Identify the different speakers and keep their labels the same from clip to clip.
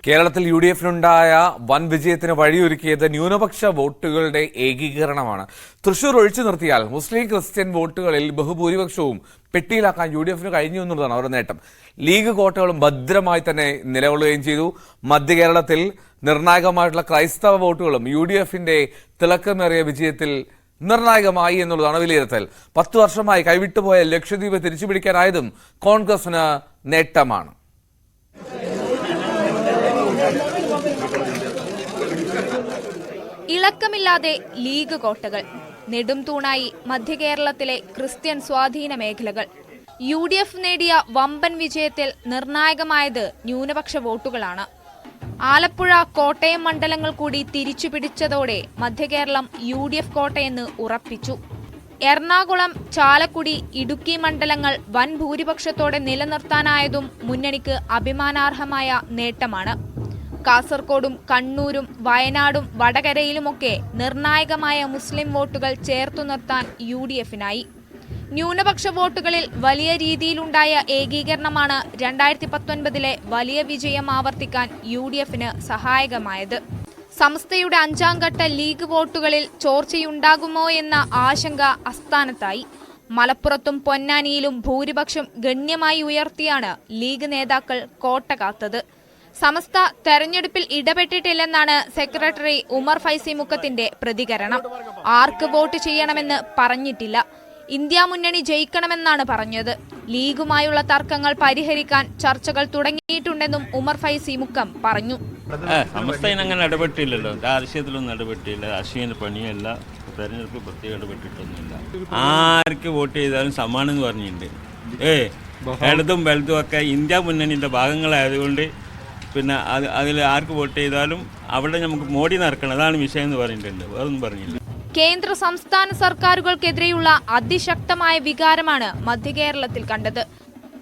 Speaker 1: കേരളത്തിൽ യുഡിഎഫിനുണ്ടായ വൻ വിജയത്തിന് വഴിയൊരുക്കിയത് ന്യൂനപക്ഷ വോട്ടുകളുടെ ഏകീകരണമാണ്. തൃശൂർ ഒഴിച്ചു നിർത്തിയാൽ മുസ്ലിം ക്രിസ്ത്യൻ വോട്ടുകളിൽ ബഹുഭൂരിപക്ഷവും പെട്ടിയിലാക്കാൻ യുഡിഎഫിന് കഴിഞ്ഞു എന്നുള്ളതാണ് അവരുടെ നേട്ടം. ലീഗ് കോട്ടകളും ഭദ്രമായി തന്നെ നിലകൊള്ളുകയും ചെയ്തു. മധ്യ കേരളത്തിൽ നിർണായകമായിട്ടുള്ള ക്രൈസ്തവ വോട്ടുകളും യുഡിഎഫിന്റെ തിളക്കമേറിയ വിജയത്തിൽ നിർണായകമായി എന്നുള്ളതാണ് വിലയിരുത്തൽ. 10 വർഷമായി കൈവിട്ടുപോയ ലക്ഷദ്വീപ് തിരിച്ചുപിടിക്കാനായതും കോൺഗ്രസിന് നേട്ടമാണ്.
Speaker 2: ഇളക്കമില്ലാതെ ലീഗ് കോട്ടകൾ, നെടും തൂണായി മധ്യകേരളത്തിലെ ക്രിസ്ത്യൻ സ്വാധീന മേഖലകൾ. UDF നേടിയ വമ്പൻ വിജയത്തിൽ നിർണായകമായത് ന്യൂനപക്ഷ വോട്ടുകളാണ്. ആലപ്പുഴ, കോട്ടയം മണ്ഡലങ്ങൾ കൂടി തിരിച്ചുപിടിച്ചതോടെ മധ്യകേരളം UDF കോട്ടയെന്ന് ഉറപ്പിച്ചു. എറണാകുളം, ചാലക്കുടി, ഇടുക്കി മണ്ഡലങ്ങൾ വൻ ഭൂരിപക്ഷത്തോടെ നിലനിർത്താനായതും മുന്നണിക്ക് അഭിമാനാർഹമായ നേട്ടമാണ്. കാസർകോടും കണ്ണൂരും വയനാടും വടകരയിലുമൊക്കെ നിർണായകമായ മുസ്ലിം വോട്ടുകൾ ചേർത്തു നിർത്താൻ UDFിനായി. ന്യൂനപക്ഷ വോട്ടുകളിൽ വലിയ രീതിയിലുണ്ടായ ഏകീകരണമാണ് 2019 വലിയ വിജയം ആവർത്തിക്കാൻ UDFിന് സഹായകമായത്. സംസ്ഥയുടെ 5ാം ഘട്ട ലീഗ് വോട്ടുകളിൽ ചോർച്ചയുണ്ടാകുമോ എന്ന ആശങ്ക അസ്ഥാനത്തായി. മലപ്പുറത്തും പൊന്നാനിയിലും ഭൂരിപക്ഷം ഗണ്യമായി ഉയർത്തിയാണ് ലീഗ് നേതാക്കൾ കോട്ട കാത്തത്. സമസ്ത തെരഞ്ഞെടുപ്പിൽ ഇടപെട്ടിട്ടില്ലെന്നാണ് സെക്രട്ടറി ഉമർ ഫൈസി മുക്കത്തിന്റെ പ്രതികരണം. ആർക്ക് വോട്ട് ചെയ്യണമെന്ന് പറഞ്ഞിട്ടില്ല. ഇന്ത്യ മുന്നണി ജയിക്കണമെന്നാണ് പറഞ്ഞത്. ലീഗുമായുള്ള തർക്കങ്ങൾ പരിഹരിക്കാൻ ചർച്ചകൾ തുടങ്ങിയിട്ടുണ്ടെന്നും ഉമർ ഫൈസി മുക്കം പറഞ്ഞു.
Speaker 3: സമസ്ത അങ്ങനെ ഇടപെട്ടില്ലല്ലോ, രാഷ്ട്രീയത്തിലൊന്നും ഇടപെട്ടില്ല. രാഷ്ട്രീയ പണിയല്ല, തെരഞ്ഞെടുപ്പ് പ്രത്യേകം ഇടപെട്ടിട്ടൊന്നുമില്ല. ആർക്ക് വോട്ട് ചെയ്താലും സമ്മാനം എന്ന് പറഞ്ഞിട്ടുണ്ട്. ഇടതും വലുതും ഒക്കെ ഇന്ത്യ മുന്നണിന്റെ ഭാഗങ്ങളായതുകൊണ്ട് പിന്നെ അതിൽ ആർക്ക് വോട്ട് ചെയ്താലും അവിടെ നമുക്ക് മോഡി നടക്കണം, അതാണ് വിഷയം എന്ന് പറഞ്ഞിട്ടുണ്ട്. വേറൊന്നും പറഞ്ഞില്ല.
Speaker 2: കേന്ദ്ര സംസ്ഥാന സർക്കാരുകൾക്കെതിരെയുള്ള അതിശക്തമായ വികാരമാണ് മധ്യകേരളത്തിൽ കണ്ടത്.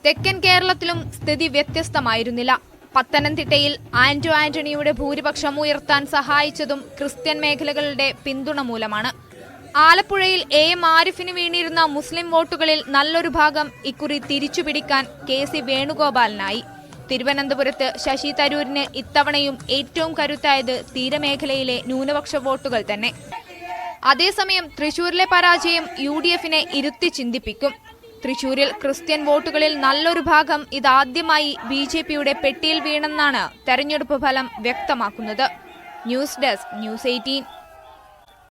Speaker 2: തെക്കൻ കേരളത്തിലും സ്ഥിതി വ്യത്യസ്തമായിരുന്നില്ല. പത്തനംതിട്ടയിൽ ആന്റണിയുടെ ഭൂരിപക്ഷം ഉയർത്താൻ സഹായിച്ചതും ക്രിസ്ത്യൻ മേഖലകളുടെ പിന്തുണ മൂലമാണ്. ആലപ്പുഴയിൽ AM ആരിഫിന് വീണിരുന്ന മുസ്ലിം വോട്ടുകളിൽ നല്ലൊരു ഭാഗം ഇക്കുറി തിരിച്ചുപിടിക്കാൻ KC വേണുഗോപാലിനായി. തിരുവനന്തപുരത്ത് ശശി തരൂരിന് ഇത്തവണയും ഏറ്റവും കരുത്തായത് തീരമേഖലയിലെ ന്യൂനപക്ഷ വോട്ടുകൾ തന്നെ. അതേസമയം തൃശൂരിലെ പരാജയം UDFിനെ ഇരുത്തി ചിന്തിപ്പിക്കും. തൃശൂരിൽ ക്രിസ്ത്യൻ വോട്ടുകളിൽ നല്ലൊരു ഭാഗം ഇതാദ്യമായി BJPയുടെ പെട്ടിയിൽ വീണെന്നാണ് തെരഞ്ഞെടുപ്പ് ഫലം വ്യക്തമാക്കുന്നത്. News desk, News 18.